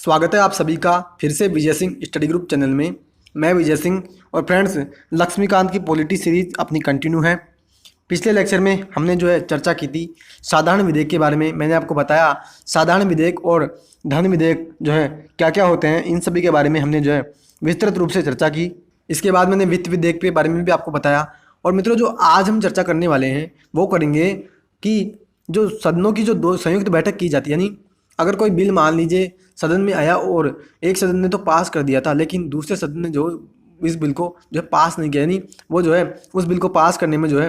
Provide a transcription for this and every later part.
स्वागत है आप सभी का फिर से Vijay Singh study group channel में। मैं विजय सिंह और फ्रेंड्स लक्ष्मीकांत की पॉलिटी सीरीज अपनी कंटिन्यू है। पिछले लेक्चर में हमने जो है चर्चा की थी साधारण विधेयक के बारे में। मैंने आपको बताया साधारण विधेयक और धन विधेयक जो है क्या क्या होते हैं, इन सभी के बारे में हमने जो है विस्तृत रूप से चर्चा की। इसके बाद मैंने वित्त विधेयक के बारे में भी आपको बताया। और मित्रों, जो आज हम चर्चा करने वाले हैं वो करेंगे कि जो सदनों की जो दो संयुक्त बैठक की जाती है, यानी अगर कोई बिल मान लीजिए सदन में आया और एक सदन ने तो पास कर दिया था, लेकिन दूसरे सदन ने जो इस बिल को जो है पास नहीं किया, यानी वो जो है उस बिल को पास करने में जो है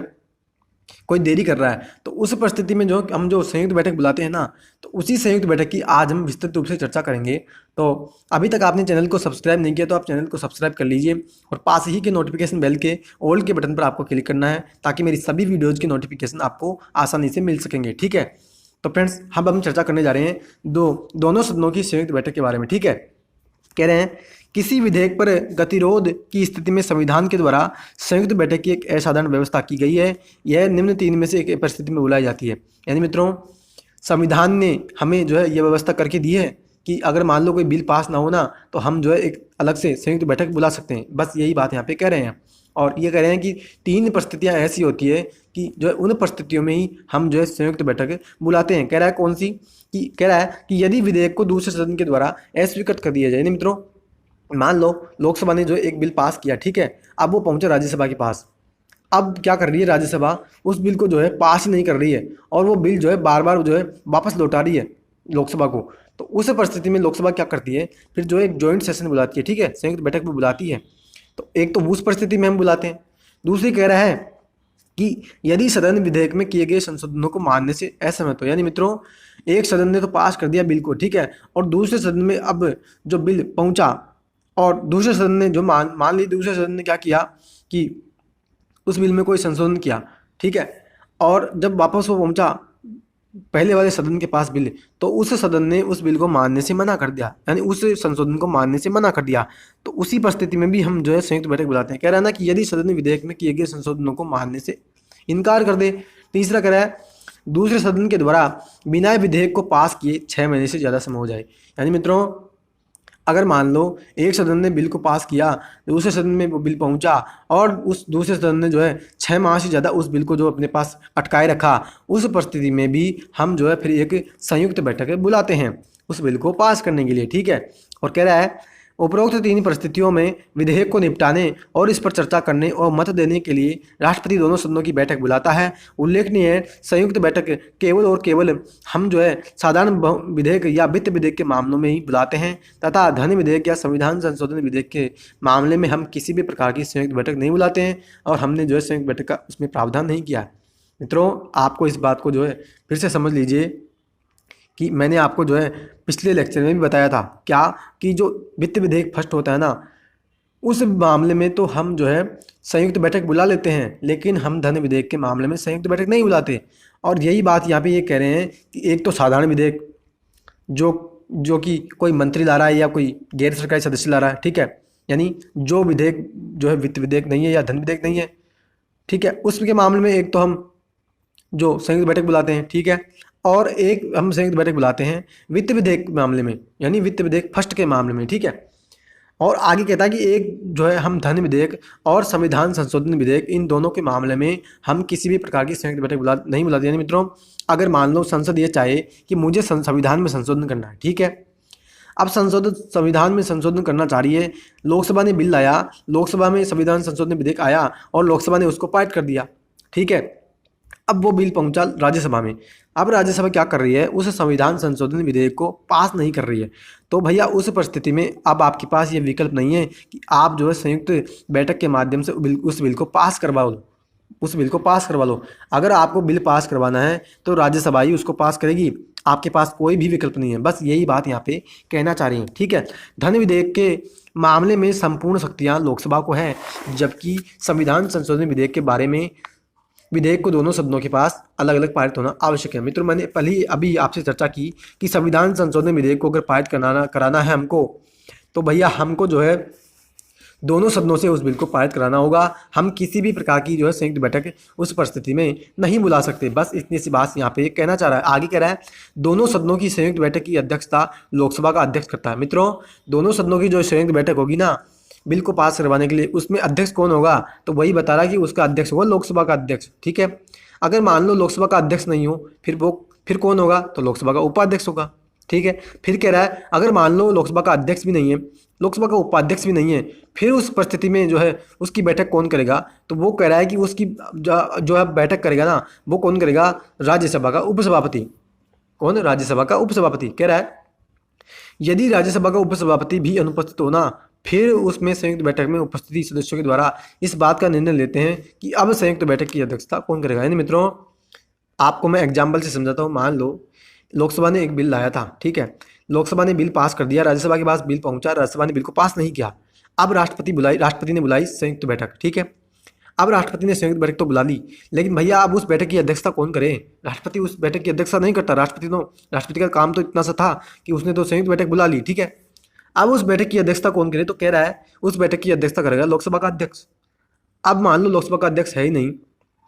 कोई देरी कर रहा है, तो उस परिस्थिति में जो हम जो संयुक्त बैठक बुलाते हैं ना, तो उसी संयुक्त बैठक की आज हम विस्तृत रूप से चर्चा करेंगे। तो अभी तक आपने चैनल को सब्सक्राइब नहीं किया तो आप चैनल को सब्सक्राइब कर लीजिए और पास ही के नोटिफिकेशन बेल के ऑल के बटन पर आपको क्लिक करना है ताकि मेरी सभी वीडियोज़ की नोटिफिकेशन आपको आसानी से मिल सकेंगे। ठीक है, तो फ्रेंड्स हम चर्चा करने जा रहे हैं दोनों सदनों की संयुक्त बैठक के बारे में। ठीक है, कह रहे हैं किसी विधेयक पर गतिरोध की स्थिति में संविधान के द्वारा संयुक्त बैठक की एक असाधारण व्यवस्था की गई है। यह निम्न तीन में से एक परिस्थिति में बुलाई जाती है। यानी मित्रों, संविधान ने हमें जो है ये व्यवस्था करके दी है कि अगर मान लो कोई बिल पास ना हो ना, तो हम जो है एक अलग से संयुक्त बैठक बुला सकते हैं। बस यही बात यहाँ पे कह रहे हैं। और ये कह रहे हैं कि तीन परिस्थितियाँ ऐसी होती है कि जो है उन परिस्थितियों में ही हम जो है संयुक्त बैठक बुलाते हैं। कह रहा है कौन सी, कि कह रहा है कि यदि विधेयक को दूसरे सदन के द्वारा अस्वीकृत कर दिया जाए। मित्रों, मान लो लोकसभा ने जो एक बिल पास किया, ठीक है, अब वो पहुंचा राज्यसभा के पास। अब क्या कर रही है राज्यसभा, उस बिल को जो है पास ही नहीं कर रही है और वो बिल जो है बार बार जो है वापस लौटा रही है लोकसभा को। तो उस परिस्थिति में लोकसभा क्या करती है, फिर जो एक जॉइंट सेशन बुलाती है। ठीक है, संयुक्त बैठक में बुलाती है। तो एक तो उस परिस्थिति में हम बुलाते हैं। दूसरी कह रहा है कि यदि सदन विधेयक में किए गए संशोधनों को मानने से असहमत हो। यानी मित्रों, एक सदन ने तो पास कर दिया बिल को, ठीक है, और दूसरे सदन में अब जो बिल पहुंचा और दूसरे सदन ने जो मान ली दूसरे सदन ने क्या किया कि उस बिल में कोई संशोधन किया, ठीक है, और जब वापस वो पहुंचा पहले वाले सदन के पास बिल, तो उस सदन ने उस बिल को मानने से मना कर दिया, यानी उस संशोधन को मानने से मना कर दिया। तो उसी परिस्थिति में भी हम जो है संयुक्त बैठक बुलाते हैं। कह रहा है ना कि यदि सदन विधेयक में किए गए संशोधनों को मानने से इनकार कर दे। तीसरा कह रहा है दूसरे सदन के द्वारा बिना विधेयक को पास किए 6 महीने से ज़्यादा समय हो जाए। यानी मित्रों, अगर मान लो एक सदन ने बिल को पास किया, दूसरे सदन में वो बिल पहुंचा और उस दूसरे सदन ने जो है 6 माह से ज़्यादा उस बिल को जो अपने पास अटकाए रखा, उस परिस्थिति में भी हम जो है फिर एक संयुक्त बैठक बुलाते हैं उस बिल को पास करने के लिए। ठीक है, और कह रहा है उपरोक्त तीन परिस्थितियों में विधेयक को निपटाने और इस पर चर्चा करने और मत देने के लिए राष्ट्रपति दोनों सदनों की बैठक बुलाता है। उल्लेखनीय है संयुक्त बैठक केवल और केवल हम जो है साधारण विधेयक या वित्त विधेयक के मामलों में ही बुलाते हैं तथा धन विधेयक या संविधान संशोधन विधेयक के मामले में हम किसी भी प्रकार की संयुक्त बैठक नहीं बुलाते हैं और हमने जो है संयुक्त बैठक का उसमें प्रावधान नहीं किया। मित्रों, आपको इस बात को जो है फिर से समझ लीजिए कि मैंने आपको जो है पिछले लेक्चर में भी बताया था क्या, कि जो वित्त विधेयक फर्स्ट होता है ना, उस मामले में तो हम जो है संयुक्त बैठक बुला लेते हैं, लेकिन हम धन विधेयक के मामले में संयुक्त बैठक नहीं बुलाते। और यही बात यहाँ पे ये कह रहे हैं कि एक तो साधारण विधेयक जो कि कोई मंत्री ला रहा है या कोई गैर सरकारी सदस्य ला रहा है, ठीक है, यानी जो विधेयक जो है वित्त विधेयक नहीं है या धन विधेयक नहीं है, ठीक है, उसके मामले में एक तो हम जो संयुक्त बैठक बुलाते हैं, ठीक है, और एक हम संयुक्त बैठक बुलाते हैं वित्त विधेयक के मामले में, यानी वित्त विधेयक फर्स्ट के मामले में। ठीक है, और आगे कहता है कि एक जो है हम धन विधेयक और संविधान संशोधन विधेयक, इन दोनों के मामले में हम किसी भी प्रकार की संयुक्त बैठक नहीं बुलाते। यानी मित्रों, अगर मान लो संसद ये चाहे कि मुझे संविधान में संशोधन करना है, ठीक है, अब संविधान में संशोधन करना चाह रही है, लोकसभा ने बिल लाया, लोकसभा में संविधान संशोधन विधेयक आया और लोकसभा ने उसको पारित कर दिया, ठीक है, अब वो बिल पहुंचा राज्यसभा में। अब राज्यसभा क्या कर रही है, उस संविधान संशोधन विधेयक को पास नहीं कर रही है। तो भैया उस परिस्थिति में अब आपके पास ये विकल्प नहीं है कि आप जो है संयुक्त बैठक के माध्यम से उस बिल को पास करवा लो, उस बिल को पास करवा लो। अगर आपको बिल पास करवाना है तो राज्यसभा ही उसको पास करेगी, आपके पास कोई भी विकल्प नहीं है। बस यही बात यहाँ पे कहना चाह रही हैं। ठीक है, धन विधेयक के मामले में संपूर्ण शक्तियाँ लोकसभा को है, जबकि संविधान संशोधन विधेयक के बारे में विधेयक को दोनों सदनों के पास अलग अलग पारित होना आवश्यक है। मित्रों, मैंने पहले ही अभी आपसे चर्चा की कि संविधान संशोधन विधेयक को अगर पारित कराना है हमको, तो भैया हमको जो है दोनों सदनों से उस बिल को पारित कराना होगा। हम किसी भी प्रकार की जो है संयुक्त बैठक उस परिस्थिति में नहीं बुला सकते। बस इतनी सी बात यहाँ पे कहना चाह रहा है। आगे कह रहा है दोनों सदनों की संयुक्त बैठक की अध्यक्षता लोकसभा का अध्यक्ष करता है। मित्रों, दोनों सदनों की जो संयुक्त बैठक होगी ना बिल को पास करवाने के लिए, उसमें अध्यक्ष कौन होगा, तो वही बता रहा है कि उसका अध्यक्ष होगा लोकसभा का अध्यक्ष। ठीक है, अगर मान लो लोकसभा का अध्यक्ष नहीं हो फिर कौन होगा, तो लोकसभा का उपाध्यक्ष होगा। ठीक है, फिर कह रहा है अगर मान लो लोकसभा का अध्यक्ष भी नहीं है, लोकसभा का उपाध्यक्ष भी नहीं है, फिर उस परिस्थिति में जो है उसकी बैठक कौन करेगा, तो वो कह रहा है कि उसकी जो है बैठक करेगा ना, वो कौन करेगा, राज्यसभा का उपसभापति। कौन, राज्यसभा का उपसभापति। कह रहा है यदि राज्यसभा का उपसभापति भी अनुपस्थित हो ना, फिर उसमें संयुक्त बैठक में उपस्थिति सदस्यों के द्वारा इस बात का निर्णय लेते हैं कि अब संयुक्त बैठक की अध्यक्षता कौन करेगा। यानी मित्रों, आपको मैं एग्जाम्पल से समझाता हूँ। मान लो लोकसभा ने एक बिल लाया था, ठीक है, लोकसभा ने बिल पास कर दिया, राज्यसभा के पास बिल पहुंचा, राज्यसभा ने बिल को पास नहीं किया। अब राष्ट्रपति ने बुलाई संयुक्त बैठक। ठीक है, अब राष्ट्रपति ने संयुक्त बैठक तो बुला ली, लेकिन भैया अब उस बैठक की अध्यक्षता कौन करे, राष्ट्रपति उस बैठक की अध्यक्षता नहीं करता। राष्ट्रपति का काम तो इतना सा था कि उसने तो संयुक्त बैठक बुला ली। ठीक है, अब उस बैठक की अध्यक्षता कौन करे, तो कह रहा है उस बैठक की अध्यक्षता करेगा लोकसभा का अध्यक्ष। अब मान लो लोकसभा का अध्यक्ष है ही नहीं,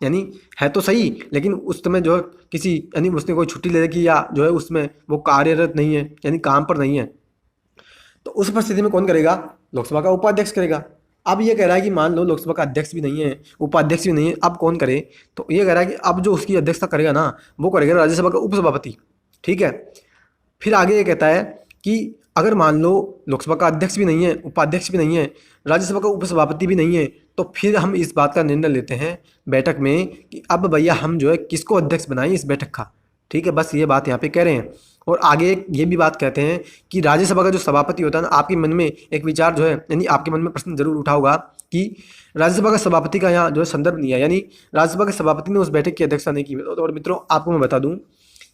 यानी है तो सही, लेकिन उस समय जो है यानी उसने कोई छुट्टी ले रखी या जो है उसमें वो कार्यरत नहीं है, यानी काम पर नहीं है, तो उस परिस्थिति में कौन करेगा, लोकसभा का उपाध्यक्ष करेगा। अब ये कह रहा है कि मान लो लोकसभा का अध्यक्ष भी नहीं है, उपाध्यक्ष भी नहीं है, अब कौन करे, तो ये कह रहा है कि अब जो उसकी अध्यक्षता करेगा ना, वो करेगा राज्यसभा का उपसभापति। ठीक है, फिर आगे ये कहता है कि अगर मान लो लोकसभा का अध्यक्ष भी नहीं है, उपाध्यक्ष भी नहीं है, राज्यसभा का उपसभापति भी नहीं है, तो फिर हम इस बात का निर्णय लेते हैं बैठक में कि अब भैया हम जो है किसको अध्यक्ष बनाएं इस बैठक का। ठीक है, बस ये बात यहाँ पे कह रहे हैं। और आगे ये भी बात कहते हैं कि राज्यसभा का जो सभापति होता है ना, आपके मन में एक विचार जो है, यानी आपके मन में प्रश्न जरूर उठा होगा कि राज्यसभा का सभापति का यहाँ जो है संदर्भ नहीं है, यानी राज्यसभा के सभापति ने उस बैठक की अध्यक्षता नहीं की। और मित्रों, आपको मैं बता दूं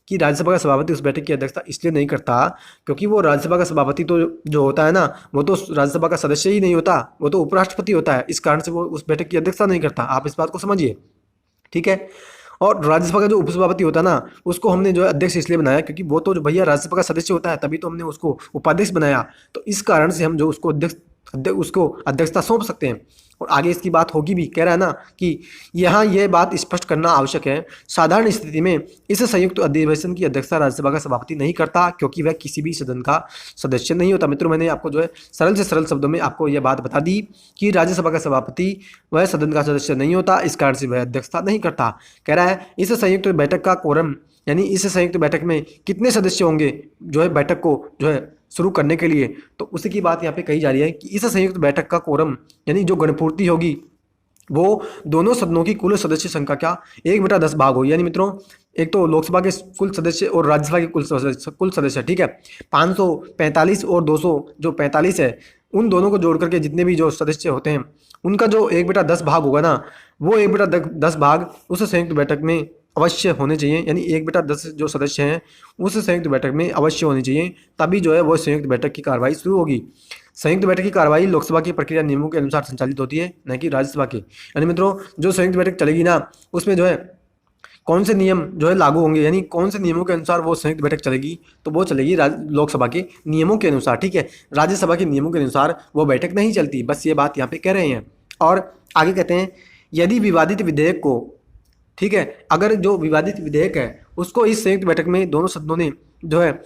कि राज्यसभा का सभापति उस बैठक की अध्यक्षता इसलिए नहीं करता क्योंकि वो राज्यसभा का सभापति तो जो होता है ना, वो तो राज्यसभा का सदस्य ही नहीं होता, वो तो उपराष्ट्रपति होता है। इस कारण से वो उस बैठक की अध्यक्षता नहीं करता। आप इस बात को समझिए। ठीक है, और राज्यसभा का जो उपसभापति होता है ना, उसको हमने जो है अध्यक्ष इसलिए बनाया क्योंकि वो तो जो भैया राज्यसभा का सदस्य होता है, तभी तो हमने उसको उपाध्यक्ष बनाया। तो इस कारण से हम जो उसको अध्यक्षता सौंप सकते हैं। और आगे इसकी बात होगी भी, कह रहा है ना कि यहाँ यह बात स्पष्ट करना आवश्यक है, साधारण स्थिति में इस संयुक्त अधिवेशन की अध्यक्षता राज्यसभा का सभापति नहीं करता क्योंकि वह किसी भी सदन का सदस्य नहीं होता। मित्रों, मैंने आपको जो है सरल से सरल शब्दों में आपको यह बात बता दी कि राज्यसभा का सभापति वह सदन का सदस्य नहीं होता, इस कारण से वह अध्यक्षता नहीं करता। कह रहा है इस संयुक्त बैठक का कोरम, यानी इस संयुक्त बैठक में कितने सदस्य होंगे जो है बैठक को जो है शुरू करने के लिए, तो उसी की बात यहाँ पे कही जा रही है कि इस संयुक्त बैठक का कोरम, यानी जो गणपूर्ति होगी, वो दोनों सदनों की कुल सदस्य संख्या का 1/10 भाग हो। यानी मित्रों, एक तो लोकसभा के कुल सदस्य और राज्यसभा के कुल सदस्य, ठीक है, 545 और 200 जो 45 है, उन दोनों को जोड़ करके जितने भी जो सदस्य होते हैं उनका जो 1/10 भाग होगा ना, वो 1/10 भाग उस संयुक्त बैठक में अवश्य होने चाहिए। यानी 1/10 जो सदस्य हैं उस संयुक्त बैठक में अवश्य होनी चाहिए, तभी जो है वो संयुक्त बैठक की कार्रवाई शुरू होगी। संयुक्त बैठक की कार्रवाई लोकसभा की प्रक्रिया नियमों के अनुसार संचालित होती है, न कि राज्यसभा की। यानी मित्रों, जो संयुक्त बैठक चलेगी ना, उसमें जो है कौन से नियम जो है लागू होंगे, यानी कौन से नियमों के अनुसार वो संयुक्त बैठक चलेगी, तो वो चलेगी लोकसभा के नियमों के अनुसार। ठीक है, राज्यसभा के नियमों के अनुसार वो बैठक नहीं चलती। बस ये बात यहाँ पे कह रहे हैं। और आगे कहते हैं यदि विवादित विधेयक को, ठीक है, अगर जो विवादित विधेयक है उसको इस संयुक्त बैठक में दोनों सदनों ने जो है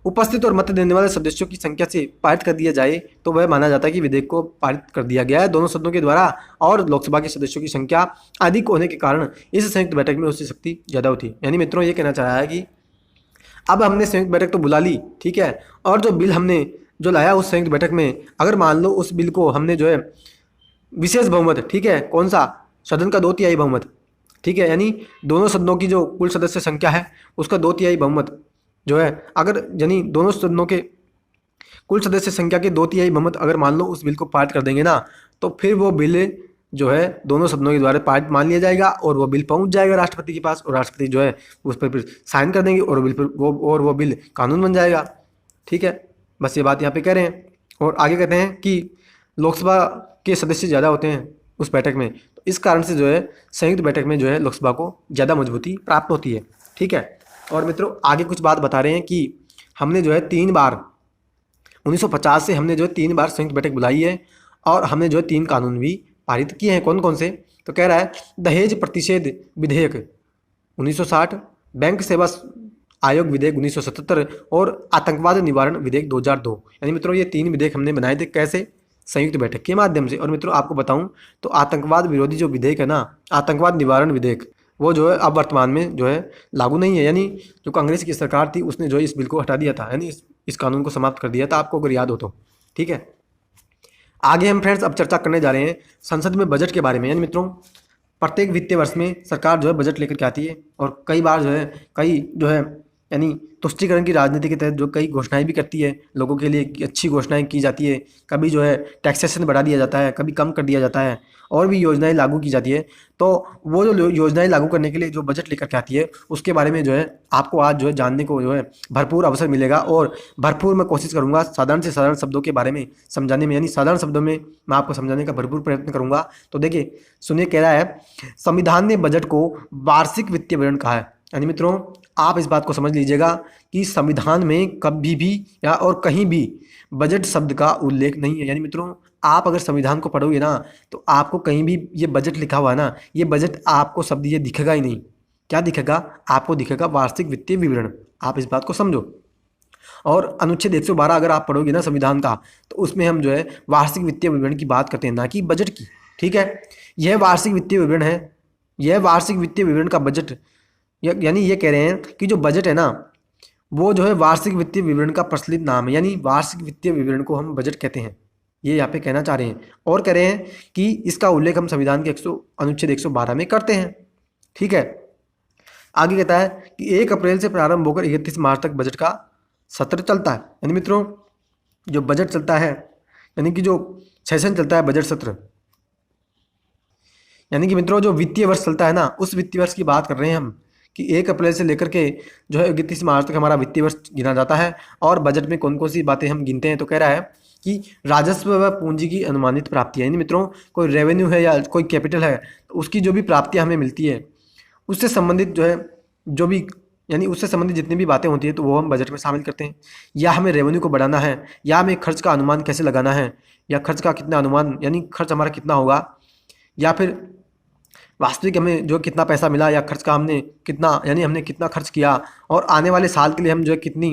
उपस्थित और मत देने वाले सदस्यों की संख्या से पारित कर दिया जाए, तो वह माना जाता है कि विधेयक को पारित कर दिया गया है दोनों सदनों के द्वारा। और लोकसभा के सदस्यों की संख्या अधिक होने के कारण इस संयुक्त बैठक में उसकी शक्ति ज़्यादा होती है। यानी मित्रों, ये कहना चाह रहा है कि अब हमने संयुक्त बैठक तो बुला ली, ठीक है, और जो बिल हमने जो लाया उस संयुक्त बैठक में, अगर मान लो उस बिल को हमने जो है विशेष बहुमत, ठीक है, कौन सा, सदन का 2/3 बहुमत, ठीक है, यानी दोनों सदनों की जो कुल सदस्य संख्या है उसका 2/3 बहुमत जो है, अगर यानी दोनों सदनों के कुल सदस्य संख्या के 2/3 बहुमत अगर मान लो उस बिल को पारित कर देंगे ना, तो फिर वो बिल जो है दोनों सदनों के द्वारा पारित मान लिया जाएगा और वो बिल पहुंच जाएगा राष्ट्रपति के पास, और राष्ट्रपति जो है उस पर फिर साइन कर देंगे और वो बिल कानून बन जाएगा। ठीक है, बस ये बात यहाँ पे कह रहे हैं। और आगे कहते हैं कि लोकसभा के सदस्य ज़्यादा होते हैं उस बैठक में, तो इस कारण से जो है संयुक्त बैठक में जो है लोकसभा को ज़्यादा मजबूती प्राप्त होती है। ठीक है, और मित्रों आगे कुछ बात बता रहे हैं कि हमने जो है 3 बार 1950 से हमने जो है 3 बार संयुक्त बैठक बुलाई है, और हमने जो है 3 कानून भी पारित किए हैं। कौन कौन से? तो कह रहा है दहेज प्रतिषेध विधेयक 1960, बैंक सेवा आयोग विधेयक 1977 और आतंकवाद निवारण विधेयक 2002। यानी मित्रों ये 3 विधेयक हमने बनाए थे। कैसे? संयुक्त बैठक के माध्यम से। और मित्रों आपको बताऊं तो आतंकवाद विरोधी जो विधेयक है ना, आतंकवाद निवारण विधेयक, वो जो है अब वर्तमान में जो है लागू नहीं है। यानी जो कांग्रेस की सरकार थी उसने जो है इस बिल को हटा दिया था, यानी इस कानून को समाप्त कर दिया था, आपको अगर याद हो तो। ठीक है, आगे हम फ्रेंड्स अब चर्चा करने जा रहे हैं संसद में बजट के बारे में। यानी मित्रों प्रत्येक वित्तीय वर्ष में सरकार जो है बजट लेकर के आती है और कई बार जो है कई जो है यानी तुष्टीकरण की राजनीति के तहत जो कई घोषणाएं भी करती है, लोगों के लिए अच्छी घोषणाएं की जाती है। कभी जो है टैक्सेशन बढ़ा दिया जाता है, कभी कम कर दिया जाता है, और भी योजनाएं लागू की जाती है। तो वो जो योजनाएं लागू करने के लिए जो बजट लेकर के आती है उसके बारे में जो है आपको आज जो है जानने को जो है भरपूर अवसर मिलेगा। और भरपूर मैं कोशिश करूंगा साधारण से साधारण शब्दों के बारे में समझाने में, यानी साधारण शब्दों में मैं आपको समझाने का भरपूर प्रयत्न करूंगा। तो देखिए सुनिए, कह रहा है संविधान ने बजट को वार्षिक वित्तीय विवरण कहा है। यानी मित्रों आप इस बात को समझ लीजिएगा कि संविधान में कभी भी या और कहीं भी बजट शब्द का उल्लेख नहीं है। यानी मित्रों आप अगर संविधान को पढ़ोगे ना तो आपको कहीं भी ये बजट लिखा हुआ है ना, ये बजट आपको शब्द ये दिखेगा ही नहीं। क्या दिखेगा? आपको दिखेगा वार्षिक वित्तीय विवरण। आप इस बात को समझो। और अनुच्छेद 112 अगर आप पढ़ोगे ना संविधान का, तो उसमें हम जो है वार्षिक वित्तीय विवरण की बात करते हैं, ना कि बजट की। ठीक है, यह वार्षिक वित्तीय विवरण है, यह वार्षिक वित्तीय विवरण का बजट, यानी ये कह रहे हैं कि जो बजट है ना वो जो है वार्षिक वित्तीय विवरण का प्रचलित नाम है। यानी वार्षिक वित्तीय विवरण को हम बजट कहते हैं, ये यहाँ पे कहना चाह रहे हैं। और कह रहे हैं कि इसका उल्लेख हम संविधान के अनुच्छेद 112 में करते हैं। ठीक है, आगे कहता है कि 1 अप्रैल से प्रारंभ होकर 31 मार्च तक बजट का सत्र चलता है। यानी मित्रों जो बजट चलता है, यानी कि जो सेशन चलता है बजट सत्र, यानी कि मित्रों जो वित्तीय वर्ष चलता है ना, उस वित्तीय वर्ष की बात कर रहे हैं हम कि 1 अप्रैल से लेकर के जो है 31 मार्च तक हमारा वित्तीय वर्ष गिना जाता है। और बजट में कौन कौन सी बातें हम गिनते हैं? तो कह रहा है कि राजस्व व पूंजी की अनुमानित प्राप्ति, यानी मित्रों कोई रेवेन्यू है या कोई कैपिटल है तो उसकी जो भी प्राप्तियां हमें मिलती है उससे संबंधित जो है जो भी, यानी उससे संबंधित जितनी भी बातें होती है तो वो हम बजट में शामिल करते हैं। या हमें रेवेन्यू को बढ़ाना है, या हमें खर्च का अनुमान कैसे लगाना है, या खर्च का कितना अनुमान, यानी खर्च हमारा कितना होगा, या फिर वास्तविक हमें जो कितना पैसा मिला, या खर्च का हमने कितना, यानी हमने कितना खर्च किया, और आने वाले साल के लिए हम जो है कितनी,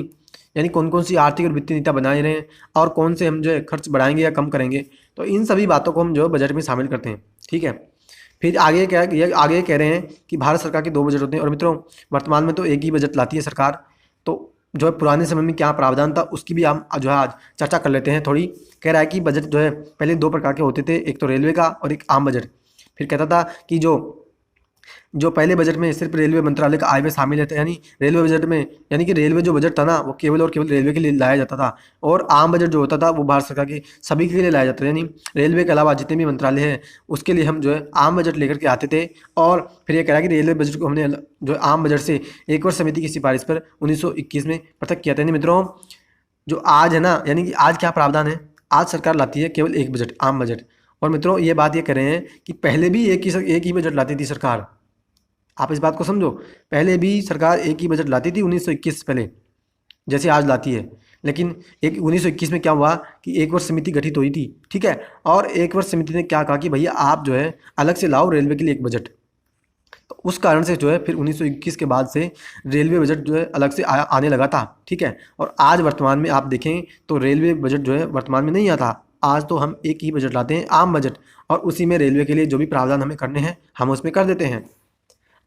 यानी कौन कौन सी आर्थिक और वित्तीय नीतियाँ बनाए रहे हैं, और कौन से हम जो है खर्च बढ़ाएंगे या कम करेंगे। तो इन सभी बातों को हम जो है बजट में शामिल करते हैं। ठीक है, फिर आगे क्या, ये आगे कह रहे हैं कि भारत सरकार के 2 बजट होते हैं। और मित्रों वर्तमान में तो एक ही बजट लाती है सरकार। तो जो है पुराने समय में क्या प्रावधान था उसकी भी हम जो है आज चर्चा कर लेते हैं थोड़ी। कह रहा है कि बजट जो है पहले 2 प्रकार के होते थे, एक तो रेलवे का और एक आम बजट। फिर कहता था कि जो पहले बजट में सिर्फ रेलवे मंत्रालय का आय व्यय शामिल है, यानी रेलवे बजट में, यानी कि रेलवे जो बजट था ना वो केवल और केवल रेलवे के लिए लाया जाता था। और आम बजट जो होता था वो भारत सरकार के सभी के लिए लाया जाता था, यानी रेलवे के अलावा जितने भी मंत्रालय हैं उसके लिए हम जो है आम बजट लेकर के आते थे। और फिर ये कह रहा है कि रेलवे बजट को हमने जो है आम बजट से एक वर्ष समिति की सिफारिश पर 1921 में पृथक किया था। यानी मित्रों जो आज है ना, यानी कि आज क्या प्रावधान है, आज सरकार लाती है केवल एक बजट, आम बजट। और मित्रों ये बात ये कह रहे हैं कि पहले भी एक ही बजट लाती थी सरकार। आप इस बात को समझो, पहले भी सरकार एक ही बजट लाती थी 1921 से पहले, जैसे आज लाती है। लेकिन 1921 में क्या हुआ कि एक वर्ष समिति गठित हुई थी। ठीक है, और एक वर्ष समिति ने क्या कहा कि भैया आप जो है अलग से लाओ रेलवे के लिए एक बजट। तो उस कारण से जो है फिर 1921 के बाद से रेलवे बजट जो है अलग से आने लगा था। ठीक है, और आज वर्तमान में आप देखें तो रेलवे बजट जो है वर्तमान में नहीं आता। आज तो हम एक ही बजट लाते हैं, आम बजट, और उसी में रेलवे के लिए जो भी प्रावधान हमें करने हैं हम उसमें कर देते हैं।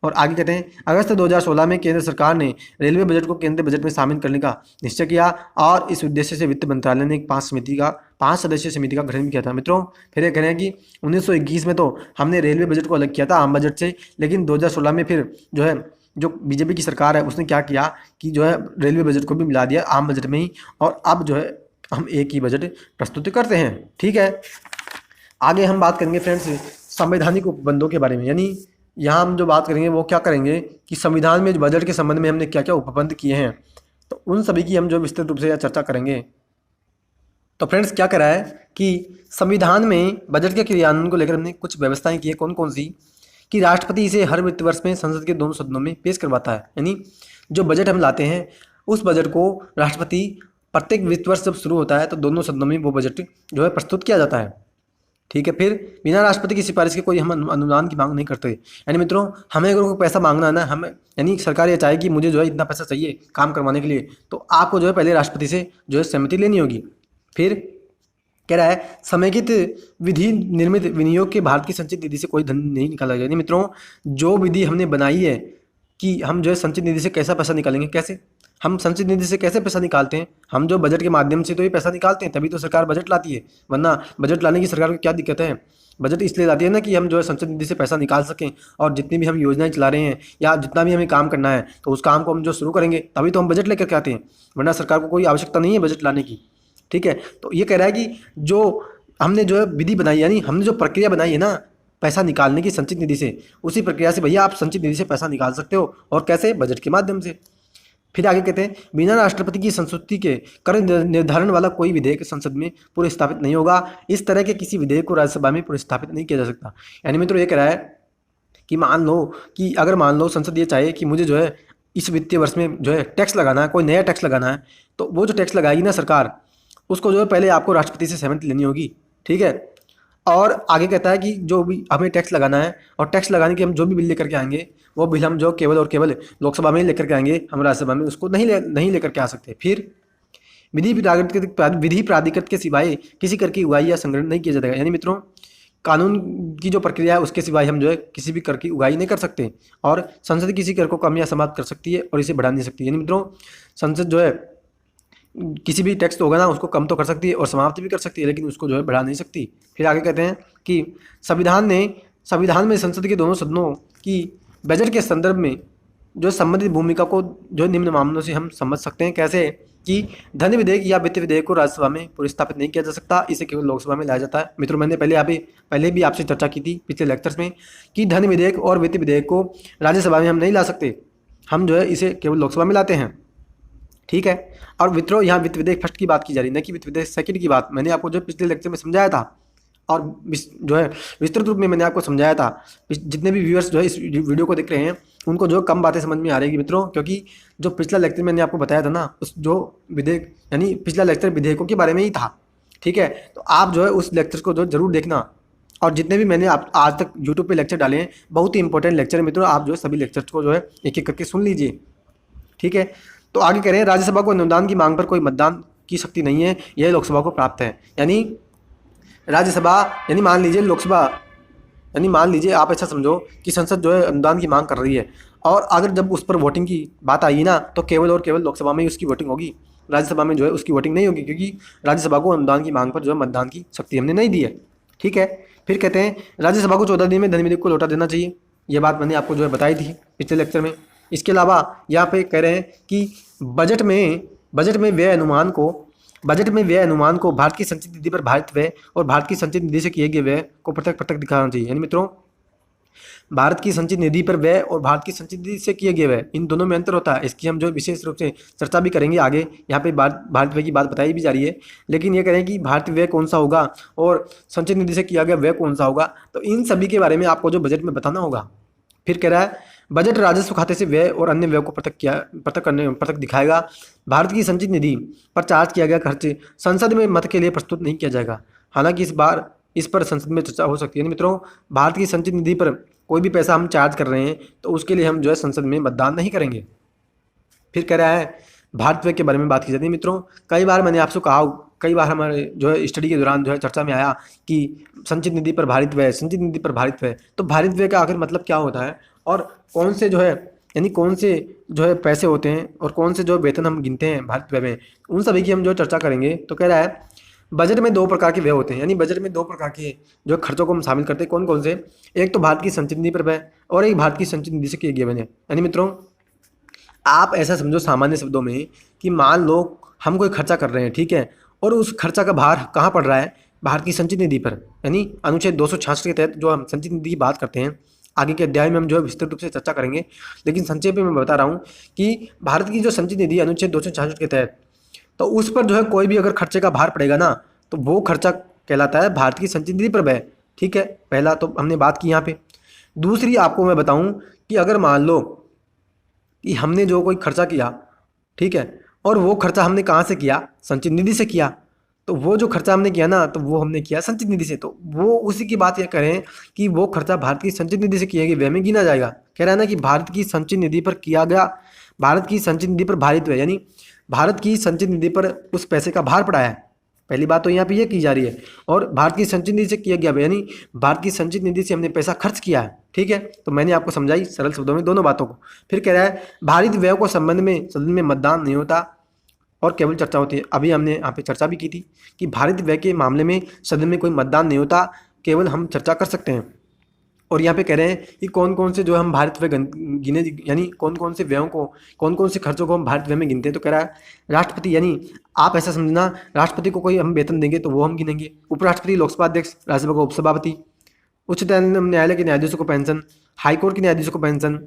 और आगे कहते हैं अगस्त 2016 में केंद्र सरकार ने रेलवे बजट को केंद्रीय बजट में शामिल करने का निश्चय किया, और इस उद्देश्य से वित्त मंत्रालय ने एक 5 सदस्यीय समिति का गठन भी किया था। मित्रों फिर ये कह रहे हैं कि 1921 में तो हमने रेलवे बजट को अलग किया था आम बजट से, लेकिन 2016 में फिर जो है जो बीजेपी की सरकार है उसने क्या किया कि जो है रेलवे बजट को भी मिला दिया आम बजट में ही, और अब जो है हम एक ही बजट प्रस्तुत करते हैं। ठीक है, आगे हम बात करेंगे फ्रेंड्स संवैधानिक उपबंधों के बारे में। यानी यहाँ हम जो बात करेंगे वो क्या करेंगे कि संविधान में बजट के संबंध में हमने क्या क्या उपबंध किए हैं, तो उन सभी की हम जो विस्तृत रूप से यहाँ चर्चा करेंगे। तो फ्रेंड्स क्या करा है कि संविधान में बजट के क्रियान्वयन को लेकर हमने कुछ व्यवस्थाएं की है। कौन कौन सी? कि राष्ट्रपति इसे हर वित्त वर्ष में संसद के दोनों सदनों में पेश करवाता है। यानी जो बजट हम लाते हैं उस बजट को राष्ट्रपति प्रत्येक वित्त वर्ष जब शुरू होता है तो दोनों सदनों में वो बजट जो है प्रस्तुत किया जाता है। ठीक है। फिर बिना राष्ट्रपति की सिफारिश के कोई हम अनुदान की मांग नहीं करते। यानी मित्रों, हमें अगर कोई पैसा मांगना है ना, हमें यानी सरकार ये चाहे कि मुझे जो है इतना पैसा चाहिए काम करवाने के लिए, तो आपको जो है पहले राष्ट्रपति से जो है सहमति लेनी होगी। फिर कह रहा है समेकित विधि निर्मित विनियोग के भारत की संचित निधि से कोई धन नहीं निकाला जाएगा। यानी मित्रों, जो विधि हमने बनाई है कि हम जो है संचित निधि से कैसा पैसा निकालेंगे, कैसे हम संचित निधि से कैसे पैसा निकालते हैं, हम जो बजट के माध्यम से तो ये पैसा निकालते हैं, तभी तो सरकार बजट लाती है। वरना बजट लाने की सरकार को क्या दिक्कत है? बजट इसलिए लाती है ना कि हम जो है संचित निधि से पैसा निकाल सकें, और जितनी भी हम योजनाएं चला रहे हैं या जितना भी हमें काम करना है, तो उस काम को हम जो शुरू करेंगे तभी तो हम बजट लेकर के आते हैं। वरना सरकार को कोई आवश्यकता नहीं है बजट लाने की। ठीक है। तो ये कह रहा है कि जो हमने जो है विधि बनाई, यानी हमने जो प्रक्रिया बनाई है ना पैसा निकालने की संचित निधि से, उसी प्रक्रिया से भैया आप संचित निधि से पैसा निकाल सकते हो। और कैसे? बजट के माध्यम से। फिर आगे कहते हैं बिना राष्ट्रपति की संस्तुति के कर निर्धारण वाला कोई विधेयक संसद में पुरस्तावित नहीं होगा। इस तरह के किसी विधेयक को राज्यसभा में पुरस्तावित नहीं किया जा सकता। यानी मित्रों, ये कह रहा है कि अगर मान लो संसद ये चाहे कि मुझे जो है इस वित्तीय वर्ष में जो है टैक्स लगाना है, कोई नया टैक्स लगाना है, तो वो जो टैक्स लगाएगी ना सरकार, उसको जो है पहले आपको राष्ट्रपति से सहमति लेनी होगी। ठीक है। और आगे कहता है कि जो भी हमें टैक्स लगाना है, और टैक्स लगाने के हम जो भी बिल लेकर के आएंगे, वो बिल हम जो केवल और केवल लोकसभा में ही लेकर के आएंगे, हम राज्यसभा में उसको नहीं लेकर के आ सकते। फिर विधि प्राधिकृत के सिवाय किसी कर की उगाही या संग्रहण नहीं किया जाएगा। यानी मित्रों, कानून की जो प्रक्रिया है उसके सिवाय हम जो है किसी भी कर की उगाही नहीं कर सकते, और संसद किसी कर को कम या समाप्त कर सकती है और इसे बढ़ा नहीं सकती। यानी मित्रों, संसद जो है किसी भी टैक्स तो होगा ना उसको कम तो कर सकती है और समाप्त भी कर सकती है, लेकिन उसको जो है बढ़ा नहीं सकती। फिर आगे कहते हैं कि संविधान में संसद के दोनों सदनों की बजट के संदर्भ में जो संबंधित भूमिका को जो निम्न मामलों से हम समझ सकते हैं। कैसे? कि धन विधेयक या वित्त विधेयक को राज्यसभा में पुरस्तावित नहीं किया जा सकता, इसे केवल लोकसभा में लाया जाता है। मित्रों, मैंने पहले भी आपसे चर्चा की थी पिछले लेक्चर्स में कि धन विधेयक और वित्त विधेयक को राज्यसभा में हम नहीं ला सकते, हम जो है इसे केवल लोकसभा में लाते हैं। ठीक है। और मित्रों, यहाँ वित्त विधेयक फर्स्ट की बात की जा रही है, न कि वित्त विधेयक सेकंड की बात। मैंने आपको जो पिछले लेक्चर में समझाया था, और जो है विस्तृत रूप में मैंने आपको समझाया था। जितने भी व्यूअर्स जो है इस वीडियो को देख रहे हैं उनको जो कम बातें समझ में आ रही है मित्रों, क्योंकि जो पिछला लेक्चर मैंने आपको बताया था ना, उस जो विधेयक यानी पिछला लेक्चर विधेयकों के बारे में ही था। ठीक है। तो आप जो है उस लेक्चर को जो जरूर देखना, और जितने भी मैंने आप आज तक यूट्यूब पर लेक्चर डाले हैं, बहुत ही इंपॉर्टेंट लेक्चर है मित्रों, आप जो है सभी लेक्चर को जो है एक एक करके सुन लीजिए। ठीक है। तो आगे कह रहे हैं राज्यसभा को अनुदान की मांग पर कोई मतदान की शक्ति नहीं है, यह लोकसभा को प्राप्त है। यानी राज्यसभा यानी मान लीजिए लोकसभा, यानी मान लीजिए आप ऐसा समझो कि संसद जो है अनुदान की मांग कर रही है, और अगर जब उस पर वोटिंग की बात आएगी ना, तो केवल और केवल लोकसभा में ही उसकी वोटिंग होगी, राज्यसभा में जो है उसकी वोटिंग नहीं होगी, क्योंकि राज्यसभा को अनुदान की मांग पर जो है मतदान की शक्ति हमने नहीं दी है। ठीक है। फिर कहते हैं राज्यसभा को 14 दिन में धन विधेयक को लौटा देना चाहिए। ये बात मैंने आपको जो है बताई थी पिछले लेक्चर में। इसके अलावा यहाँ पे कह रहे हैं कि बजट में व्यय अनुमान को भारत की संचित निधि पर भारित व्यय और भारत की संचित निधि से किए गए व्यय को पृथक दिखाना चाहिए। यानी मित्रों, भारत की संचित निधि पर व्यय और भारत की संचित निधि से किए गए व्यय, इन दोनों में अंतर होता है। इसकी हम जो विशेष रूप से चर्चा भी करेंगे आगे। यहाँ पे भारत व्यय की बात बताई भी जा रही है, लेकिन ये करें कि भारतीय व्यय कौन सा होगा और संचित निधि से किया गया व्यय कौन सा होगा, तो इन सभी के बारे में आपको जो बजट में बताना होगा। फिर कह रहा है बजट राजस्व खाते से व्यय और अन्य व्यय को पृथक दिखाएगा। भारत की संचित निधि पर चार्ज किया गया खर्च संसद में मत के लिए प्रस्तुत नहीं किया जाएगा। हालांकि इस पर संसद में चर्चा हो सकती है। मित्रों, भारत की संचित निधि पर कोई भी पैसा हम चार्ज कर रहे हैं तो उसके लिए हम जो है संसद में मतदान नहीं करेंगे। फिर कह रहा है भारत व्यय के बारे में बात की जाती है। मित्रों, कई बार मैंने आपसे कहा, कई बार हमारे जो है स्टडी के दौरान जो है चर्चा में आया कि संचित निधि पर भारित व्यय, संचित निधि पर भारित व्यय। तो भारित व्यय का आखिर मतलब क्या होता है, और कौन से जो है यानी कौन से जो है पैसे होते हैं और कौन से जो वेतन हम गिनते हैं भारत व्यय में, उन सभी की हम जो चर्चा करेंगे। तो कह रहा है बजट में 2 प्रकार के व्यय होते हैं, यानी बजट में 2 प्रकार के जो खर्चों को हम शामिल करते हैं। कौन कौन से? एक तो भारत की संचित निधि पर व्यय और एक भारत की संचित निधि से किए गए व्यय। यानी मित्रों, आप ऐसा समझो सामान्य शब्दों में कि मान लो हम कोई खर्चा कर रहे हैं, ठीक है, और उस खर्चा का भार कहाँ पड़ रहा है? भारत की संचित निधि पर। यानी अनुच्छेद 266 के तहत जो हम संचित निधि की बात करते हैं, आगे के अध्याय में हम जो है विस्तृत रूप से चर्चा करेंगे, लेकिन संक्षेप में मैं बता रहा हूँ कि भारत की जो संचित निधि अनुच्छेद 266 के तहत, तो उस पर जो है कोई भी अगर खर्चे का भार पड़ेगा ना, तो वो खर्चा कहलाता है भारत की संचित निधि पर व्यय। ठीक है, पहला तो हमने बात की यहाँ पे। दूसरी आपको मैं बताऊँ कि अगर मान लो कि हमने जो कोई खर्चा किया, ठीक है, और वो खर्चा हमने कहाँ से किया? संचित निधि से किया, तो वो जो खर्चा हमने किया ना, तो वो हमने किया संचित निधि से। तो वो उसी की बात ये करें कि वो खर्चा भारत की संचित निधि से किया गया, व्यय में गिना जाएगा। कह रहा है ना कि भारत की संचित निधि पर किया गया, भारत की संचित निधि पर भारित व्यय, यानी भारत की संचित निधि पर उस पैसे का भार पड़ा है। पहली बात तो यहाँ पे ये की जा रही है। और भारत की संचित निधि से किया गया, यानी भारत की संचित निधि से हमने पैसा खर्च किया है। ठीक है, तो मैंने आपको समझाई सरल शब्दों में दोनों बातों को। फिर कह रहा है भारित व्यय को संबंध में सदन में मतदान नहीं होता और केवल चर्चा होती है। अभी हमने यहाँ पे चर्चा भी की थी कि भारित व्यय के मामले में सदन में कोई मतदान नहीं होता, केवल हम चर्चा कर सकते हैं। और यहाँ पे कह रहे हैं कि कौन कौन से जो हम भारत व्यय गिने, यानी कौन कौन से व्ययों को, कौन कौन से खर्चों को हम भारत व्यय में गिनते हैं। तो कह रहा है राष्ट्रपति, यानी आप ऐसा समझना, राष्ट्रपति को कोई हम वेतन देंगे तो वो हम गिनेंगे, उपराष्ट्रपति, लोकसभा अध्यक्ष, राज्यसभा का उपसभापति, उच्चतम न्यायालय के न्यायाधीशों को पेंशन, हाईकोर्ट के न्यायाधीशों को पेंशन,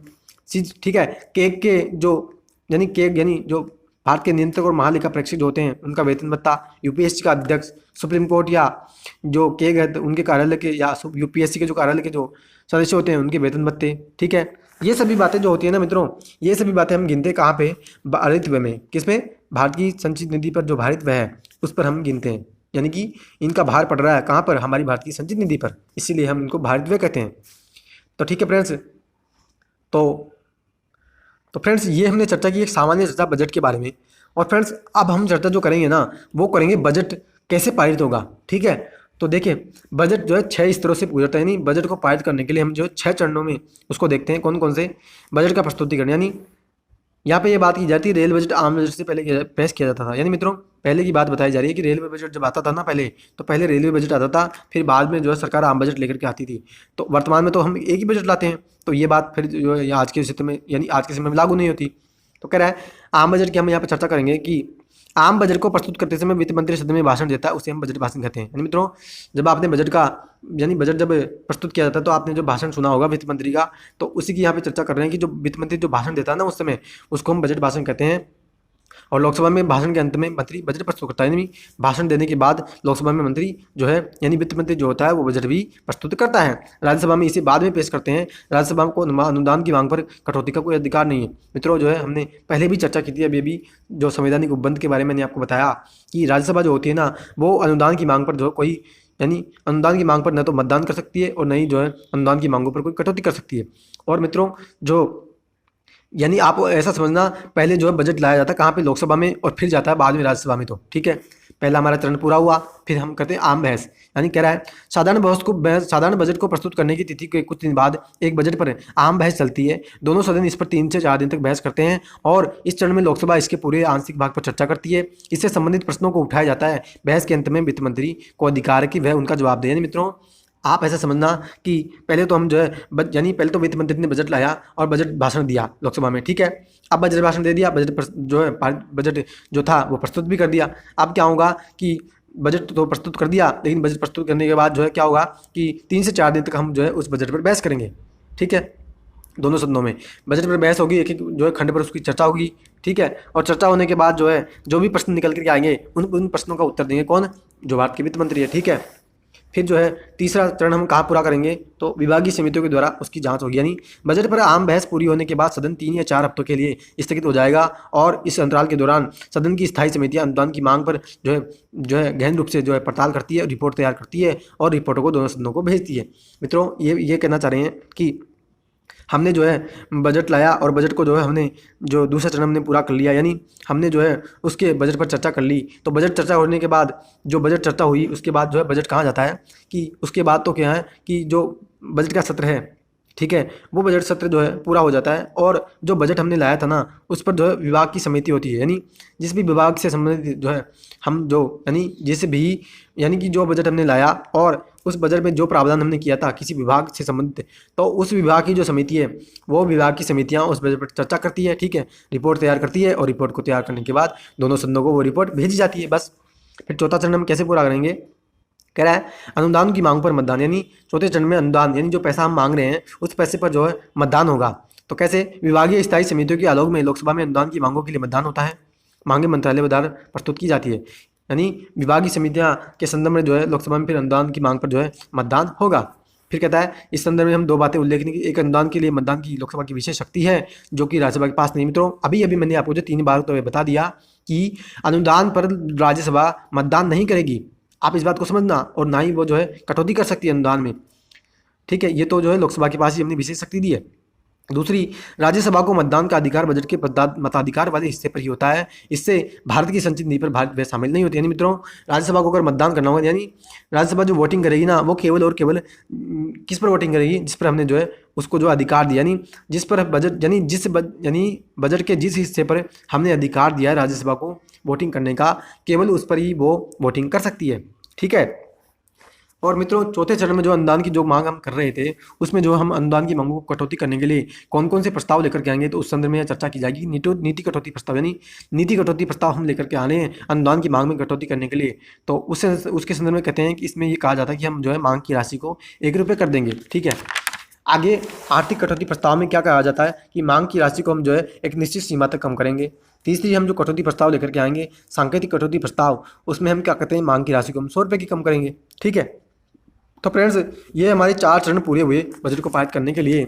चीज ठीक है। केग के जो, यानी केग यानी जो भारत के नियंत्रक और महालेखा परीक्षक जो होते हैं उनका वेतन भत्ता, यूपीएससी का अध्यक्ष, सुप्रीम कोर्ट या जो केग है उनके कार्यालय के, या यूपीएससी के जो कार्यालय के जो सदस्य होते हैं उनके वेतन भत्ते। ठीक है, ये सभी बातें जो होती है ना मित्रों, ये सभी बातें हम गिनते हैं कहाँ पे, भारित व्यय में। किस में? भारत की संचित निधि पर जो भारित व्यय है उस पर हम गिनते हैं, यानी कि इनका भार पड़ रहा है कहाँ पर, हमारी भारत की संचित निधि पर, इसीलिए हम इनको भारित व्यय कहते हैं। तो ठीक है फ्रेंड्स, तो फ्रेंड्स ये हमने चर्चा की एक सामान्य चर्चा बजट के बारे में। और फ्रेंड्स अब हम चर्चा जो करेंगे ना, वो करेंगे बजट कैसे पारित होगा। ठीक है, तो देखिए बजट जो है 6 स्तरों से पूछा जाता है, यानी बजट को पारित करने के लिए हम जो 6 चरणों में उसको देखते हैं, कौन कौन से बजट का प्रस्तुतिकरण। यानी यहाँ पे ये बात की जाती है रेल बजट आम बजट से पहले पेश किया जाता था। यानी मित्रों पहले की बात बताई जा रही है कि रेलवे बजट जब आता था ना पहले, तो पहले रेलवे बजट आता था, फिर बाद में जो है सरकार आम बजट लेकर के आती थी। तो वर्तमान में तो हम एक ही बजट लाते हैं, तो ये बात फिर जो है आज के स्थिति में, यानी आज के समय में लागू नहीं होती। तो कह रहा है आम बजट की हम यहाँ पर चर्चा करेंगे कि आम बजट को प्रस्तुत करते समय वित्त मंत्री सदन में भाषण देता है, उसे हम बजट भाषण कहते हैं। यानी मित्रों जब आपने बजट का, यानी बजट जब प्रस्तुत किया जाता है तो आपने जो भाषण सुना होगा वित्त मंत्री का, तो उसी की यहाँ पे चर्चा कर रहे हैं कि जो वित्त मंत्री जो भाषण देता है ना उस समय, उसको हम बजट भाषण कहते हैं। और लोकसभा में भाषण के अंत में मंत्री बजट प्रस्तुत करता है, यानी भाषण देने के बाद लोकसभा में मंत्री जो है, यानी वित्त मंत्री जो होता है वो बजट भी प्रस्तुत करता है। राज्यसभा में इसे बाद में पेश करते हैं। राज्यसभा को अनुदान की मांग पर कटौती का कोई अधिकार नहीं है। मित्रों जो है हमने पहले भी चर्चा की थी, अभी भी जो संवैधानिक उपबंध के बारे में मैंने आपको बताया कि राज्यसभा जो होती है ना, वो अनुदान की मांग पर जो कोई, यानी अनुदान की मांग पर न तो मतदान कर सकती है और न ही जो है अनुदान की मांगों पर कोई कटौती कर सकती है। और मित्रों जो, यानी आप ऐसा समझना पहले जो है बजट लाया जाता है कहाँ पे, लोकसभा में, और फिर जाता है बाद में राज्यसभा में। तो ठीक है, पहला हमारा चरण पूरा हुआ, फिर हम करते हैं आम बहस। यानी कह रहा है साधारण बजट को प्रस्तुत करने की तिथि के कुछ दिन बाद एक बजट पर आम बहस चलती है। दोनों सदन इस पर 3 से 4 दिन तक बहस करते हैं और इस चरण में लोकसभा इसके पूरे आंशिक भाग पर चर्चा करती है। इससे संबंधित प्रश्नों को उठाया जाता है। बहस के अंत में वित्त मंत्री को अधिकार है कि वह उनका जवाब दे। यानी मित्रों आप ऐसा समझना कि पहले तो हम जो है यानी पहले तो वित्त मंत्री ने बजट लाया और बजट भाषण दिया लोकसभा में। ठीक है, अब बजट भाषण दे दिया, जो है बजट जो था वो प्रस्तुत भी कर दिया। अब क्या होगा कि बजट तो प्रस्तुत कर दिया, लेकिन बजट प्रस्तुत करने के बाद जो है क्या होगा कि 3 से 4 दिन तक हम जो है उस बजट पर बहस करेंगे। ठीक है, दोनों सदनों में बजट पर बहस होगी, एक एक जो है खंड पर उसकी चर्चा होगी। ठीक है, और चर्चा होने के बाद जो है जो भी प्रश्न निकल करके आएंगे उन प्रश्नों का उत्तर देंगे कौन, जो भारत के वित्त मंत्री है। ठीक है, फिर जो है तीसरा चरण हम कहाँ पूरा करेंगे, तो विभागीय समितियों के द्वारा उसकी जांच होगी। यानी बजट पर आम बहस पूरी होने के बाद सदन 3 या 4 हफ्तों के लिए स्थगित हो जाएगा और इस अंतराल के दौरान सदन की स्थायी समितियां अनुदान की मांग पर जो है गहन रूप से जो है पड़ताल करती है, रिपोर्ट तैयार करती है और रिपोर्टों को दोनों सदनों को भेजती है। मित्रों ये कहना चाह रहे हैं कि हमने जो है बजट लाया और बजट को जो है हमने जो दूसरा चरण हमने पूरा कर लिया, यानी हमने जो है उसके बजट पर चर्चा कर ली। तो बजट चर्चा होने के बाद जो बजट चर्चा हुई उसके बाद जो है बजट कहाँ जाता है कि उसके बाद तो क्या है कि जो बजट का सत्र है, ठीक है, वो बजट सत्र जो है पूरा हो जाता है और जो बजट हमने लाया था ना उस पर जो है विभाग की समिति होती है। यानी जिस भी विभाग से संबंधित जो है हम जो, यानी जिस भी, यानी कि जो बजट हमने लाया और उस बजट में जो प्रावधान हमने किया था किसी विभाग से संबंधित, तो उस विभाग की जो समिति है वो विभाग की समितियां उस बजट पर चर्चा करती है। ठीक है, रिपोर्ट तैयार करती है और रिपोर्ट को तैयार करने के बाद दोनों सदनों को वो रिपोर्ट भेजी जाती है। बस फिर चौथा चरण हम कैसे पूरा करेंगे, कह रहा है अनुदान की मांग पर मतदान। यानी चौथे चरण में अनुदान, यानी जो पैसा हम मांग रहे हैं उस पैसे पर जो है मतदान होगा। तो कैसे, विभागीय स्थायी समितियों के आलोक में लोकसभा में अनुदान की मांगों के लिए मतदान होता है। मांगे मंत्रालय द्वारा प्रस्तुत की जाती है, यानी विभागीय समितियां के संदर्भ में जो है लोकसभा में फिर अनुदान की मांग पर जो है मतदान होगा। फिर कहता है इस संदर्भ में हम 2 बातें उल्लेखनीय की, एक अनुदान के लिए मतदान की लोकसभा की विशेष शक्ति है जो कि राज्यसभा के पास नहीं। मित्रों अभी मैंने आपको जो 3 बार तो बता दिया कि अनुदान पर राज्यसभा मतदान नहीं करेगी। आप इस बात को समझना, और ना ही वो जो है कटौती कर सकती है अनुदान में। ठीक है, ये तो जो है लोकसभा के पास ही हमने विशेष शक्ति दी है। दूसरी, राज्यसभा को मतदान का अधिकार बजट के मताधिकार वाले हिस्से पर ही होता है। इससे भारत की संचित निधि पर भारत व्यय शामिल नहीं होती। यानी मित्रों, राज्यसभा को अगर मतदान करना होगा, यानी राज्यसभा जो वोटिंग करेगी ना, वो केवल और केवल किस पर वोटिंग करेगी? जिस पर हमने जो है उसको जो अधिकार दिया, यानी जिस पर बजट, यानी बजट के जिस हिस्से पर हमने अधिकार दिया है राज्यसभा को वोटिंग करने का, केवल उस पर ही वो वोटिंग कर सकती है। ठीक है। और मित्रों, चौथे चरण में जो अनुदान की जो मांग हम कर रहे थे, उसमें जो हम अनुदान की मांगों को कटौती करने के लिए कौन कौन से प्रस्ताव लेकर के आएंगे, तो उस संदर्भ में यह चर्चा की जाएगी। नीति कटौती प्रस्ताव, यानी नीति कटौती प्रस्ताव हम लेकर के आने हैं अनुदान की मांग में कटौती करने के लिए। तो उसके संदर्भ में कहते हैं कि इसमें ये कहा जाता है कि हम जो है मांग की राशि को 1 रुपये कर देंगे। ठीक है। आगे आर्थिक कटौती प्रस्ताव में क्या कहा जाता है कि मांग की राशि को हम जो है एक निश्चित सीमा तक कम करेंगे। तीसरी, हम जो कटौती प्रस्ताव लेकर के आएंगे सांकेतिक कटौती प्रस्ताव, उसमें हम क्या कहते हैं, मांग की राशि को हम 100 रुपये की कम करेंगे। ठीक है। तो फ्रेंड्स, ये हमारे 4 चरण पूरे हुए बजट को पारित करने के लिए।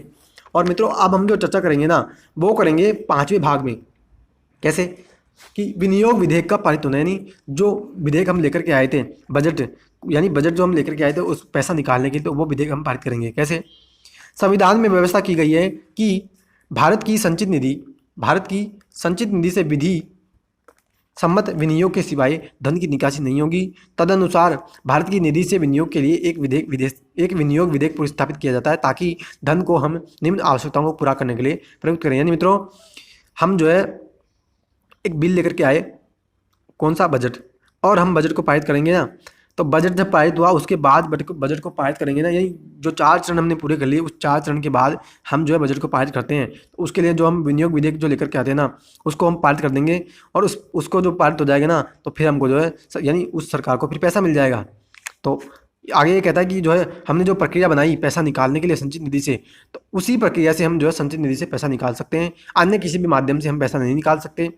और मित्रों, अब हम जो चर्चा करेंगे ना, वो करेंगे 5वें भाग में। कैसे? कि विनियोग विधेयक का पारित होना, यानी जो विधेयक हम लेकर के आए थे, बजट जो हम लेकर के आए थे उस पैसा निकालने के लिए, तो वो विधेयक हम पारित करेंगे। कैसे? संविधान में व्यवस्था की गई है कि भारत की संचित निधि से विधि सम्मत विनियोग के सिवाय धन की निकासी नहीं होगी। तदनुसार भारत की निधि से विनियोग के लिए एक विनियोग विधेयक स्थापित किया जाता है, ताकि धन को हम निम्न आवश्यकताओं को पूरा करने के लिए प्रयुक्त करें। यानी मित्रों, हम जो है एक बिल लेकर के आए, कौन सा? बजट। और हम बजट को पारित करेंगे ना, तो बजट जब पारित हुआ उसके बाद बजट को पारित करेंगे ना, यही जो 4 चरण हमने पूरे कर लिए, उस 4 चरण के बाद हम जो है बजट को पारित करते हैं। तो उसके लिए जो हम विनियोग विधेयक जो लेकर के आते हैं ना, उसको हम पारित कर देंगे। और उसको जो पारित हो जाएगा ना, तो फिर हमको जो है यानी उस सरकार को फिर पैसा मिल जाएगा। तो आगे ये कहता है कि जो है हमने जो प्रक्रिया बनाई पैसा निकालने के लिए संचित निधि से, तो उसी प्रक्रिया से हम जो है संचित निधि से पैसा निकाल सकते हैं। अन्य किसी भी माध्यम से हम पैसा नहीं निकाल सकते।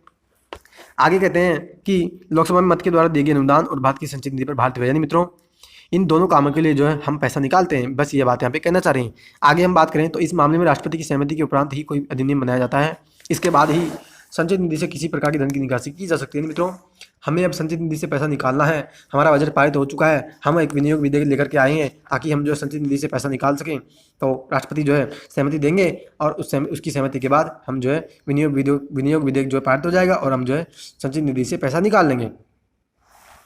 आगे कहते हैं कि लोकसभा में मत के द्वारा दिए गए अनुदान और भारत की संचित निधि पर भारत व्यय, यानी मित्रों इन दोनों कामों के लिए जो है हम पैसा निकालते हैं। बस ये बात यहाँ पे कहना चाह रहे हैं। आगे हम बात करें तो इस मामले में राष्ट्रपति की सहमति के उपरांत ही कोई अधिनियम बनाया जाता है। इसके बाद ही संचित निधि से किसी प्रकार की धन की निकासी की जा सकती है। मित्रों, हमें अब संचित निधि से पैसा निकालना है। हमारा बजट पारित हो चुका है, हम एक विनियोग विधेयक लेकर के आए हैं ताकि हम जो है संचित निधि से पैसा निकाल सकें। तो राष्ट्रपति जो है सहमति देंगे और उसकी सहमति के बाद हम जो है विनियोग विधेयक जो है पारित हो जाएगा और हम जो है संचित निधि से पैसा निकाल लेंगे।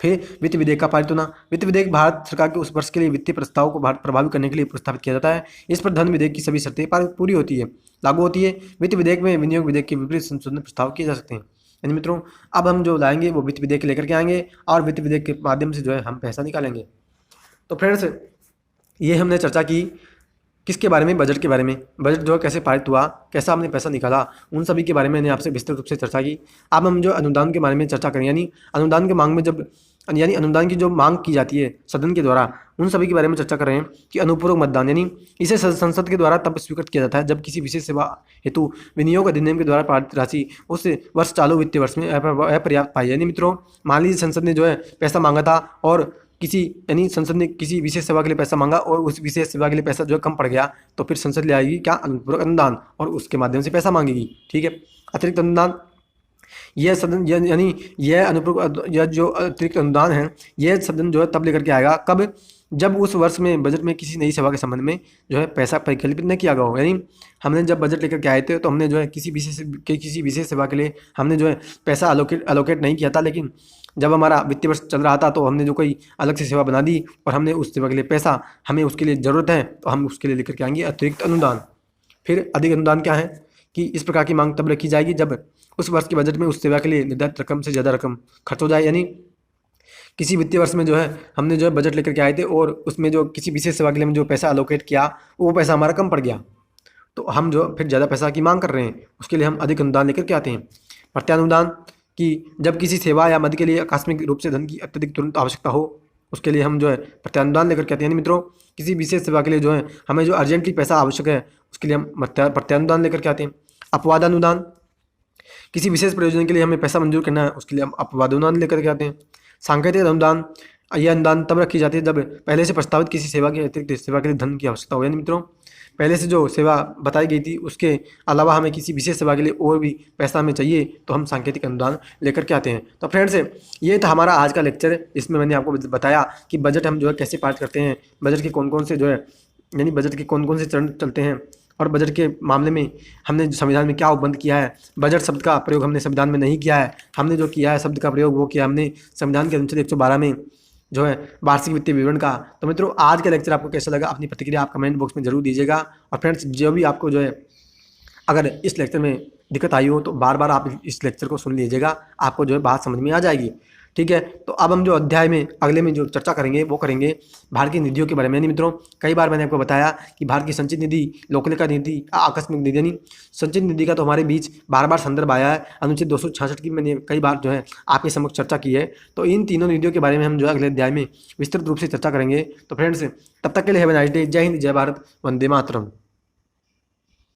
फिर वित्त विधेयक का पारित होना। वित्त विधेयक भारत सरकार के उस वर्ष के लिए वित्तीय प्रस्ताव को प्रभावी करने के लिए प्रस्तावित किया जाता है। इस पर धन विधेयक की सभी शर्तें पूरी होती है, लागू होती है। वित्त विधेयक में विनियोग विधेयक के विपरीत संशोधन प्रस्ताव किए जा सकते हैं। यानी मित्रों, अब हम जो लाएंगे वो वित्त विधेयक लेकर के आएंगे और वित्त विधेयक के माध्यम से जो है हम पैसा निकालेंगे। तो फ्रेंड्स, ये हमने चर्चा की किसके बारे में? बजट के बारे में। बजट जो है कैसे पारित हुआ, कैसा हमने पैसा निकाला, उन सभी के बारे में मैंने आपसे विस्तृत रूप से चर्चा की। अब हम जो अनुदान के बारे में चर्चा करें, यानी अनुदान की मांग में अनुदान की जो मांग की जाती है सदन के द्वारा, उन सभी के बारे में चर्चा कर रहे हैं कि अनुपूरक मतदान, यानी इसे संसद के द्वारा तब स्वीकृत किया जाता है जब किसी विशेष सेवा हेतु विनियोग अधिनियम के द्वारा पारित राशि उस वर्ष चालू वित्तीय वर्ष में अपर्याप्त पाई। यानी मित्रों, मान लीजिए संसद ने जो है पैसा मांगा था और संसद ने किसी विशेष सेवा के लिए पैसा मांगा और उस विशेष सेवा के लिए पैसा जो है कम पड़ गया, तो फिर संसद ले आएगी क्या? अनुपूरक अनुदान, और उसके माध्यम से पैसा मांगेगी। ठीक है। अतिरिक्त अनुदान, यह सदन यानी यह अनुपूरक यह जो अतिरिक्त अनुदान है, यह सदन जो है तब लेकर के आएगा कब? जब उस वर्ष में बजट में किसी नई सेवा के संबंध में जो है पैसा परिकल्पित न किया गया हो। यानी हमने जब बजट लेकर के आए थे तो हमने जो है किसी विशेष सेवा के लिए हमने जो है पैसा अलोकेट नहीं किया था, लेकिन जब हमारा वित्तीय वर्ष चल रहा था तो हमने जो कोई अलग से सेवा बना दी और हमने उस सेवा के लिए पैसा, हमें उसके लिए ज़रूरत है तो हम उसके लिए लेकर के आएंगे अतिरिक्त अनुदान। फिर अधिक अनुदान क्या है कि इस प्रकार की मांग तब रखी जाएगी जब उस वर्ष के बजट में उस सेवा के लिए निर्धारित रकम से ज़्यादा रकम खर्च हो जाए। यानी किसी वित्तीय वर्ष में जो है हमने जो है बजट लेकर के आए थे और उसमें जो किसी विशेष सेवा के लिए हमने जो पैसा अलोकेट किया वो पैसा हमारा कम पड़ गया, तो हम जो फिर ज़्यादा पैसा की मांग कर रहे हैं, उसके लिए हम अधिक अनुदान लेकर के आते हैं। प्रत्यानुदान, कि जब किसी सेवा या मद के लिए आकस्मिक रूप से धन की अत्यधिक तुरंत आवश्यकता हो, उसके लिए हम जो है प्रत्यानुदान लेकर के आते हैं। यानी मित्रों, किसी विशेष सेवा के लिए जो है हमें जो अर्जेंटली पैसा आवश्यक है उसके लिए हम प्रत्यानुदान लेकर के आते हैं। अपवादानुदान, किसी विशेष प्रयोजन के लिए हमें पैसा मंजूर करना है, उसके लिए हम अपवादानुदान लेकर के आते हैं। सांकेतिक अनुदान, यह अनुदान तब रखी जाती है जब पहले से प्रस्तावित किसी सेवा के अतिरिक्त सेवा के लिए धन की आवश्यकता हो। यानी मित्रों, पहले से जो सेवा बताई गई थी उसके अलावा हमें किसी विशेष सेवा के लिए और भी पैसा हमें चाहिए तो हम सांकेतिक अनुदान लेकर के आते हैं। तो फ्रेंड्स, ये था हमारा आज का लेक्चर। इसमें मैंने आपको बताया कि बजट हम जो है कैसे पास करते हैं, बजट के कौन कौन से जो है यानी बजट के कौन कौन से चरण चलते हैं, और बजट के मामले में हमने संविधान में क्या उपबंध किया है। बजट शब्द का प्रयोग हमने संविधान में नहीं किया है, हमने जो किया है शब्द का प्रयोग वो किया हमने संविधान के अनुच्छेद 112 में जो है वार्षिक वित्तीय विवरण का। तो मित्रों, आज का लेक्चर आपको कैसा लगा अपनी प्रतिक्रिया आप कमेंट बॉक्स में जरूर दीजिएगा। और फ्रेंड्स, जो भी आपको जो है अगर इस लेक्चर में दिक्कत आई हो तो बार बार आप इस लेक्चर को सुन लीजिएगा, आपको जो है बात समझ में आ जाएगी। ठीक है, तो अब हम जो अध्याय में अगले में जो चर्चा करेंगे वो करेंगे भारत की निधियों के बारे में। यानी मित्रों, कई बार मैंने आपको बताया कि भारत की संचित निधि, लोकलेखा निधि, आकस्मिक निधि, यानी संचित निधि का तो हमारे बीच बार बार संदर्भ आया है। अनुच्छेद 266 की मैंने कई बार जो है आपके समक्ष चर्चा की है। तो इन तीनों निधियों के बारे में हम जो है अगले अध्याय में विस्तृत रूप से चर्चा करेंगे। तो फ्रेंड्स, तब तक के लिए हैव अ नाइस डे। जय हिंद, जय भारत, वंदे मातरम।